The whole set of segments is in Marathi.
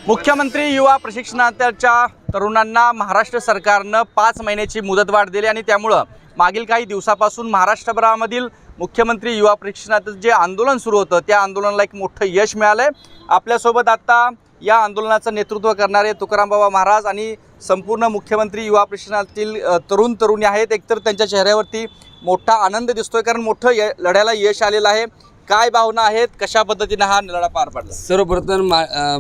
मुख्यमंत्री युवा प्रशिक्षणाच्या तरुणांना महाराष्ट्र सरकारनं 5 महिन्याची मुदतवाढ दिली आणि त्यामुळं मागील काही दिवसापासून महाराष्ट्रभरामधील मुख्यमंत्री युवा प्रशिक्षणाचं जे आंदोलन सुरू होतं त्या आंदोलनाला एक मोठं यश मिळालं आहे। आपल्यासोबत आता या आंदोलनाचं नेतृत्व करणारे तुकाराम बाबा महाराज आणि संपूर्ण मुख्यमंत्री युवा प्रशिक्षणातील तरुणी आहेत। एकतर त्यांच्या चेहऱ्यावरती मोठा आनंद दिसतोय कारण मोठं लढ्याला यश आलेलं आहे। काय भावना आहेत, कशा पद्धतीने हा लढा पार पडला? सर्वप्रथम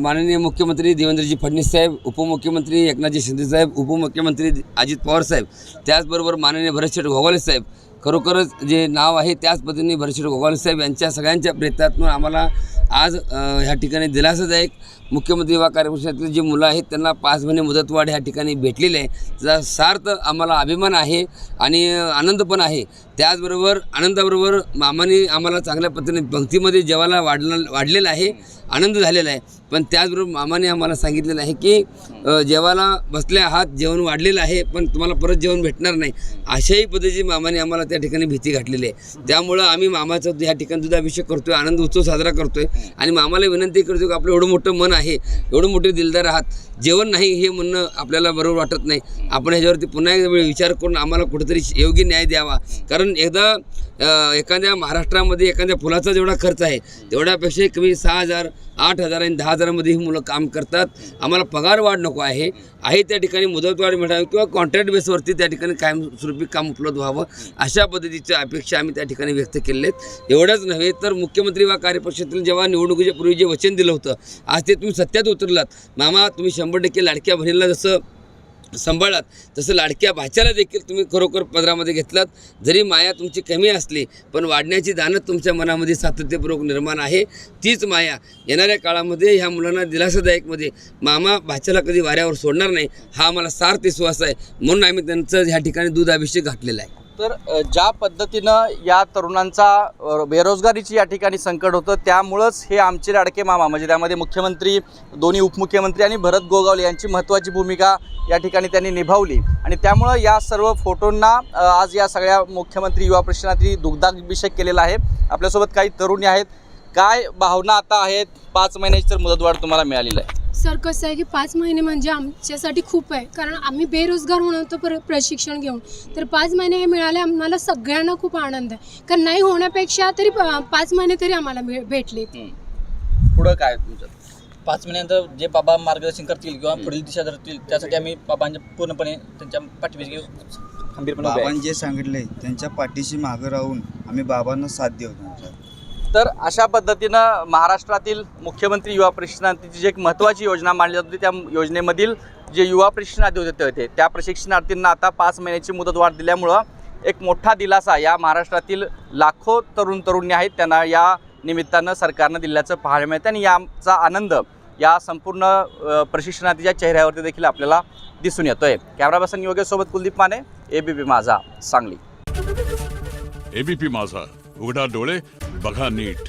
माननीय मुख्यमंत्री देवेंद्रजी फडणवीस साहेब, उपमुख्यमंत्री एकनाथजी शिंदे साहेब, उपमुख्यमंत्री अजित पवार साहेब, त्याचबरोबर माननीय भरतशेठ गोगावले साहेब, खरोखरच जे नाव आहे त्याच पद्धतीने भरतशेठ गोगावले साहेब यांच्या सगळ्यांच्या प्रयत्नातून आम्हाला आज ह्या ठिकाणी दिलासादायक मुख्यमंत्री युवा कार्यपरिषदेतील जी मुलं आहेत त्यांना 5 महिने मुदतवाढ ह्या ठिकाणी भेटलेली आहे। त्याचा सार्थ आम्हाला अभिमान आहे आणि आनंद पण आहे। त्याचबरोबर आनंदाबरोबर मामाने आम्हाला चांगल्या पद्धतीने पंक्तीमध्ये जेवायला वाढलेलं आहे, आनंद झालेला आहे। पण त्याचबरोबर मामाने आम्हाला सांगितलेलं आहे की जेवायला बसले आहात, जेवण वाढलेलं आहे पण तुम्हाला परत जेवण भेटणार नाही, अशाही पद्धतीची मामाने आम्हाला त्या ठिकाणी भीती घातलेली आहे। त्यामुळं आम्ही मामाचा ह्या ठिकाणी दुधाभिषेक करतोय, आनंद उत्सव साजरा करतोय आणि मामाला विनंती करतो की आपलं एवढं मोठं मन आहे, एवढं मोठे दिलदार आहात, जेवण नाही हे म्हणणं आपल्याला बरोबर वाटत नाही। आपण ह्याच्यावरती पुन्हा एकदा विचार करून आम्हाला कुठेतरी योग्य न्याय द्यावा। कारण एकदा एखाद्या महाराष्ट्रामध्ये एखाद्या फुलाचा जेवढा खर्च आहे तेवढ्यापेक्षा कमी 6,000, 8,000 आणि 10,000मध्ये ही मुलं काम करतात। आम्हाला पगार वाढ नको आहे त्या ठिकाणी मुदतवाढ मिळावी किंवा कॉन्ट्रॅक्ट बेसवरती त्या ठिकाणी कायमस्वरूपी काम उपलब्ध व्हावं अशा पद्धतीच्या अपेक्षा आम्ही त्या ठिकाणी व्यक्त केलेल्या आहेत। एवढंच नव्हे तर मुख्यमंत्री वा कार्यपरिषदेतील जेव्हा निवडणुकीच्या पूर्वी जे वचन दिलं होतं आज ते तुम्ही सत्यात उतरलात। मामा तुम्ही 100% लाडक्या बहिणीला जसं सांभाळात तसं लाडक्या भाच्याला देखील तुम्ही खरोखर पदरामध्ये घेतलात। जरी माया तुमची कमी असली पण वाढण्याची दानत तुमच्या मनामध्ये सातत्यपूर्वक निर्माण आहे। तीच माया येणाऱ्या काळामध्ये ह्या मुलांना दिलासादायकमध्ये मामा भाच्याला कधी वाऱ्यावर सोडणार नाही हा आम्हाला सार्थ विश्वास आहे। म्हणून आम्ही त्यांचं ह्या ठिकाणी दूध अभिषेक घातलेला आहे। तर ज्या पद्धतीनं या तरुणांचा बेरोजगारीची या ठिकाणी संकट होतं त्यामुळंच हे आमचे लाडके मामा म्हणजे त्यामध्ये मुख्यमंत्री, दोन्ही उपमुख्यमंत्री आणि भरत गोगावले यांची महत्त्वाची भूमिका या ठिकाणी त्यांनी निभावली आणि त्यामुळं या सर्व फोटोंना आज या सगळ्या मुख्यमंत्री युवा प्रशिक्षणार्थी दुग्धाभिषेक केलेला आहे। आपल्यासोबत काही तरुणी आहेत, काय भावना आता आहेत? 5 महिन्याची तर मुदतवाढ तुम्हाला मिळालेली आहे। सर कसं आहे की 5 महिने म्हणजे आमच्यासाठी खूप आहे कारण आम्ही बेरोजगार होणार होतो प्रशिक्षण घेऊन, तर 5 महिने हे मिळाले आम्हाला सगळ्यांना खूप आनंद आहे। कारण नाही होण्यापेक्षा तरी 5 महिने तरी आम्हाला भेटले। पुढं काय तुमचं? 5 महिन्यानंतर जे बाबा मार्गदर्शन करतील किंवा पुढील दिशा धरतील त्यासाठी आम्ही बाबांच्या पूर्णपणे त्यांच्या पाठीशी खंबीरपणे बाबांनी जे सांगितले त्यांच्या पाठीशी मागं राहून आम्ही बाबांना साथ देऊ। तर अशा पद्धतीनं महाराष्ट्रातील मुख्यमंत्री युवा प्रशिक्षणार्थीची जी एक महत्त्वाची योजना मांडली जात होती त्या योजनेमधील जे युवा प्रशिक्षणार्थी होते त्या प्रशिक्षणार्थींना आता 5 महिन्याची मुदतवाढ दिल्यामुळं एक मोठा दिलासा या महाराष्ट्रातील लाखो तरुणी आहेत त्यांना या निमित्तानं सरकारनं दिल्याचं पाहायला मिळतं आणि याचा आनंद या संपूर्ण प्रशिक्षणार्थीच्या चेहऱ्यावरती देखील आपल्याला दिसून येतोय। कॅमेरा पर्सन योगेशसोबत कुलदीप माने, एबीपी माझा, सांगली। एबीपी माझा, उघडा डोळे बघा नीट।